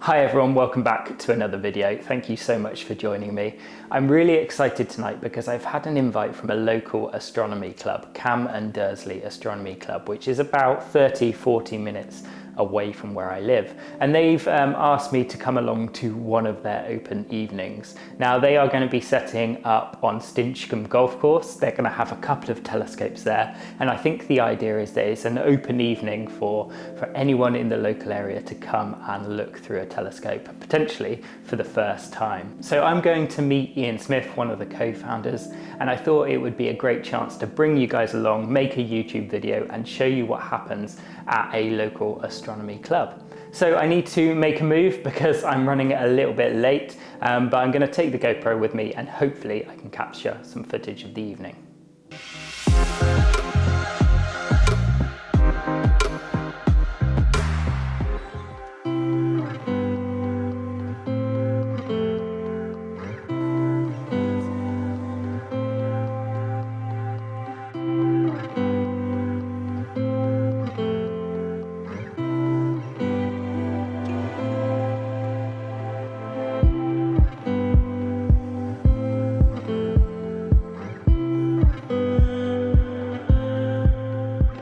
Hi everyone, welcome back to another video. Thank you so much for joining me. I'm really excited tonight because I've had an invite from a local astronomy club, Cam and Dursley Astronomy Club, which is about 30-40 minutes away from where I live. And they've asked me to come along to one of their open evenings. Now they are going to be setting up on Stinchcombe Golf Course. They're going to have a couple of telescopes there. And I think the idea is that it's an open evening for anyone in the local area to come and look through a telescope, potentially for the first time. So I'm going to meet Ian Smith, one of the co-founders, and I thought it would be a great chance to bring you guys along, make a YouTube video and show you what happens at a local astronomy club. So I need to make a move because I'm running a little bit late, but I'm going to take the GoPro with me and hopefully I can capture some footage of the evening.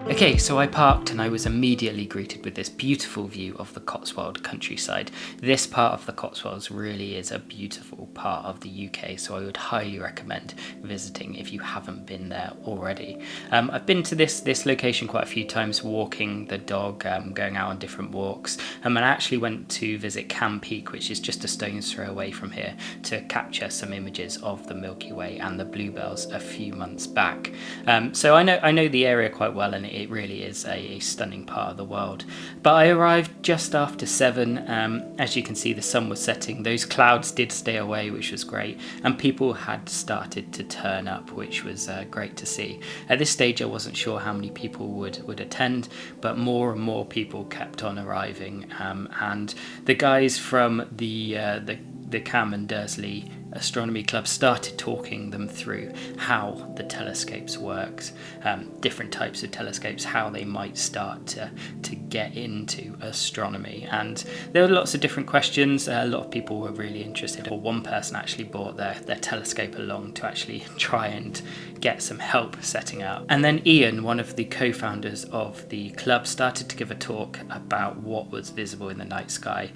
Okay, so I parked and I was immediately greeted with this beautiful view of the Cotswold countryside. This part of the Cotswolds really is a beautiful part of the UK, so I would highly recommend visiting if you haven't been there already. I've been to this location quite a few times, walking the dog, going out on different walks, and I actually went to visit Cam Peak, which is just a stone's throw away from here, to capture some images of the Milky Way and the bluebells a few months back. So I know the area quite well, and it really is a stunning part of the world. But I arrived just after 7. As you can see, the sun was setting. Those clouds did stay away, which was great, and people had started to turn up, which was great to see. At this stage I wasn't sure how many people would attend, but more and more people kept on arriving, and the guys from the Cam and Dursley Astronomy Club started talking them through how the telescopes worked, different types of telescopes, how they might start to get into astronomy. And there were lots of different questions. A lot of people were really interested. One person actually brought their telescope along to actually try and get some help setting up. And then Ian, one of the co-founders of the club, started to give a talk about what was visible in the night sky.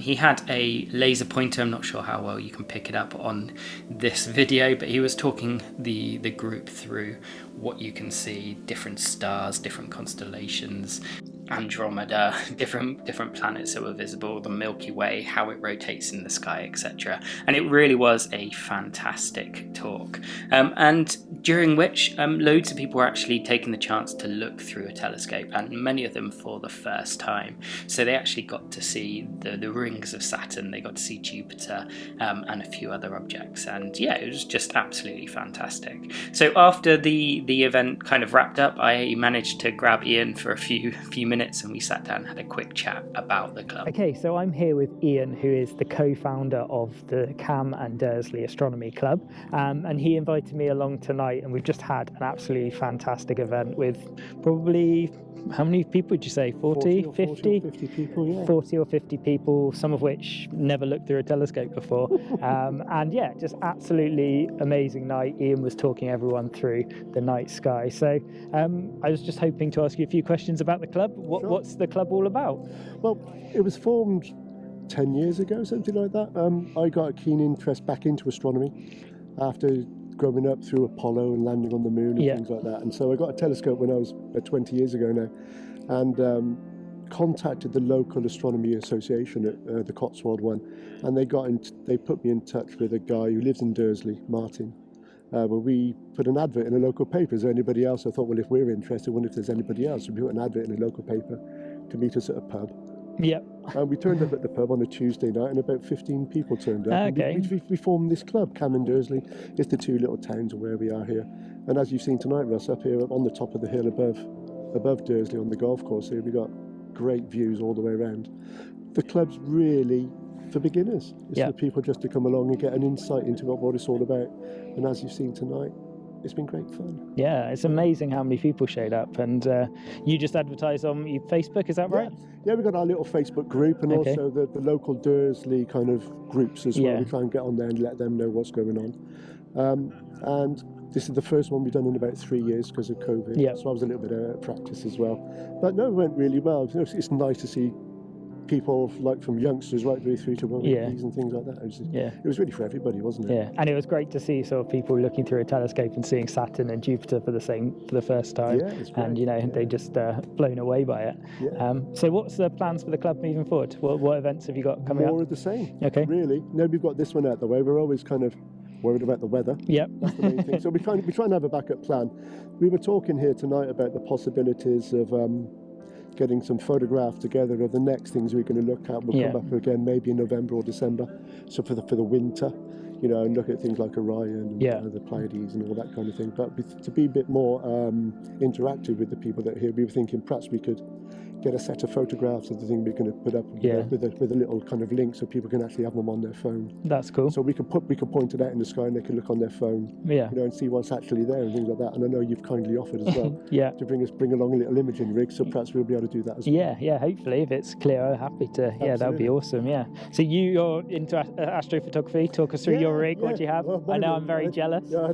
He had a laser pointer. I'm not sure how well you can pick it up on this video, but he was talking the group through what you can see, different stars, different constellations, Andromeda, different planets that were visible, the Milky Way, how it rotates in the sky, etc. And it really was a fantastic talk, and during which loads of people were actually taking the chance to look through a telescope, and many of them for the first time. So they actually got to see the rings of Saturn, they got to see Jupiter, and a few other objects, and yeah, it was just absolutely fantastic. So after the event kind of wrapped up, I managed to grab Ian for a few minutes, and we sat down and had a quick chat about the club. Okay, so I'm here with Ian, who is the co-founder of the Cam and Dursley Astronomy Club, and he invited me along tonight, and we've just had an absolutely fantastic event with probably, how many people would you say? 40 50 people, yeah. 40 or 50 people, some of which never looked through a telescope before. And yeah, just absolutely amazing night. Ian was talking everyone through the night sky. So I was just hoping to ask you a few questions about the club. Sure. What's the club all about? Well, it was formed 10 years ago, something like that. I got a keen interest back into astronomy after growing up through Apollo and landing on the moon and things like that. And so I got a telescope when I was 20 years ago now, and contacted the local astronomy association at the Cotswold one, and they put me in touch with a guy who lives in Dursley, Martin. Where we put an advert in a local paper. Is there anybody else? I thought, well, if we're interested, I wonder if there's anybody else. So we put an advert in a local paper to meet us at a pub. Yep. And we turned up at the pub on a Tuesday night, and about 15 people turned up. Okay. And we formed this club, Cam and Dursley. It's the two little towns of where we are here. And as you've seen tonight, Russ, up here on the top of the hill above Dursley on the golf course here, we've got great views all the way around. The club's really for beginners. It's for people just to come along and get an insight into what it's all about. And as you've seen tonight, it's been great fun. Yeah, it's amazing how many people showed up. And you just advertise on your Facebook, is that right? Yeah, we've got our little Facebook group, and Okay. also the local Dursley kind of groups as well. Yeah. We try and get on there and let them know what's going on. And this is the first one we've done in about 3 years because of COVID. Yeah. So I was a little bit of practice as well. But no, it went really well. It's nice to see people like from youngsters right the way through to workies and things like that. It was really for everybody, wasn't it? Yeah, and it was great to see sort of people looking through a telescope and seeing Saturn and Jupiter for the first time. Yeah, it's great. And they just blown away by it. Yeah. So what's the plans for the club moving forward? What events have you got coming up? More of the same. Okay. Really. Now we've got this one out the way. We're always kind of worried about the weather. Yep. That's the main thing. So we try and have a backup plan. We were talking here tonight about the possibilities of getting some photographs together of the next things we're going to look at. We'll come back again maybe in November or December. So for the winter, and look at things like Orion and the Pleiades and all that kind of thing. But to be a bit more interactive with the people that are here, we were thinking perhaps we could get a set of photographs of the thing we're going to put up with a little kind of link so people can actually have them on their phone. That's cool. So we could point it out in the sky and they can look on their phone, and see what's actually there and things like that. And I know you've kindly offered as well to bring along a little imaging rig, so perhaps we'll be able to do that as well. Yeah, hopefully if it's clear, I'm happy to. Absolutely. Yeah, that would be awesome. Yeah. So you're into astrophotography. Talk us through your rig. What do you have? Well, I know I'm very jealous. No.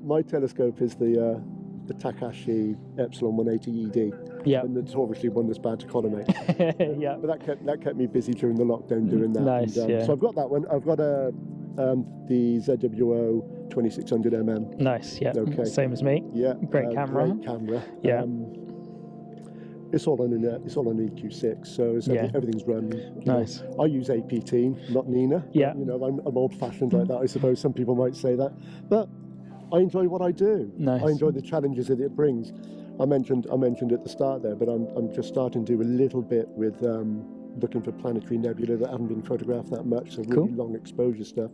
My telescope is the Takashi Epsilon 180 ED. Yeah. And it's obviously one that's bad to collimate. Yeah. But that kept me busy during the lockdown doing that. Nice. So I've got that one. I've got the ZWO 2600mm. Nice. Yeah. Okay. Same as me. Yeah. Great camera. Great camera. Yeah. It's all on EQ6, so everything's run. Nice. I use APT, not Nina. Yeah. I'm old-fashioned like that. I suppose some people might say that, but I enjoy what I do. Nice. I enjoy the challenges that it brings. I mentioned at the start there, but I'm just starting to do a little bit with looking for planetary nebula that haven't been photographed that much, so really long exposure stuff.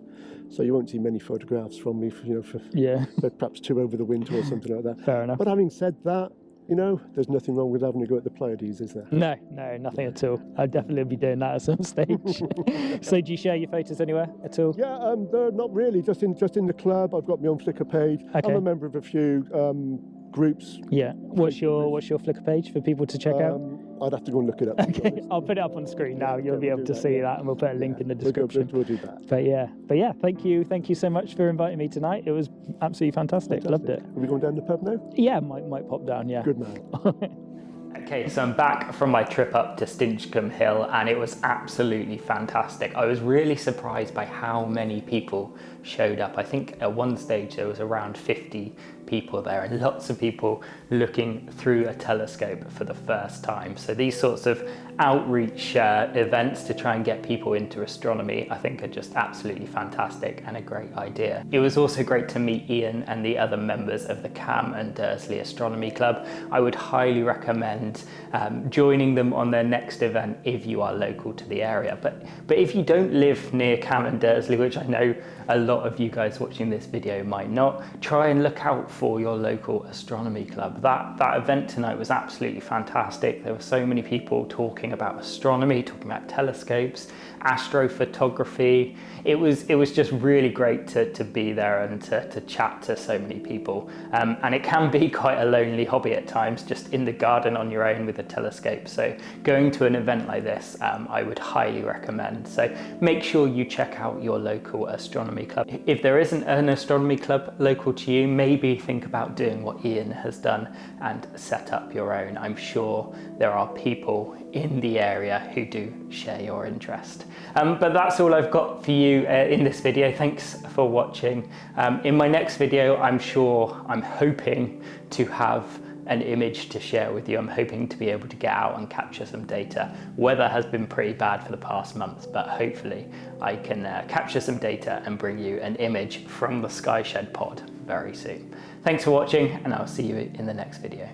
So you won't see many photographs from me, for perhaps 2 over the winter or something like that. Fair enough. But having said that, there's nothing wrong with having a go at the Pleiades, is there? No, nothing at all. I'll definitely be doing that at some stage. So do you share your photos anywhere at all? Yeah, not really. Just in the club. I've got my own Flickr page. Okay. I'm a member of a few groups. Yeah. What's your Flickr page for people to check out? I'd have to go and look it up. Okay, I'll put it up on screen now. You'll be able to see that, and we'll put a link in the description. We'll do that. But yeah, thank you so much for inviting me tonight. It was absolutely fantastic. Loved it. Are we going down the pub now? Yeah, might pop down. Yeah. Good man. Okay, so I'm back from my trip up to Stinchcombe Hill and it was absolutely fantastic. I was really surprised by how many people showed up. I think at one stage there was around 50 people there and lots of people looking through a telescope for the first time. So these sorts of outreach events to try and get people into astronomy I think are just absolutely fantastic and a great idea. It was also great to meet Ian and the other members of the Cam and Dursley Astronomy Club. I would highly recommend joining them on their next event if you are local to the area. But if you don't live near Cam and Dursley, which I know a lot of you guys watching this video might not, try and look out for your local astronomy club. That event tonight was absolutely fantastic. There were so many people talking about astronomy, talking about telescopes, astrophotography. It was just really great to be there and to chat to so many people. And it can be quite a lonely hobby at times, just in the garden on your own with a telescope. So going to an event like this, I would highly recommend. So make sure you check out your local astronomy club. If there isn't an astronomy club local to you, maybe think about doing what Ian has done and set up your own. I'm sure there are people in the area who do share your interest. But that's all I've got for you in this video. Thanks for watching. In my next video, I'm hoping to have an image to share with you. I'm hoping to be able to get out and capture some data. Weather has been pretty bad for the past month, but hopefully I can capture some data and bring you an image from the Skyshed pod very soon. Thanks for watching, and I'll see you in the next video.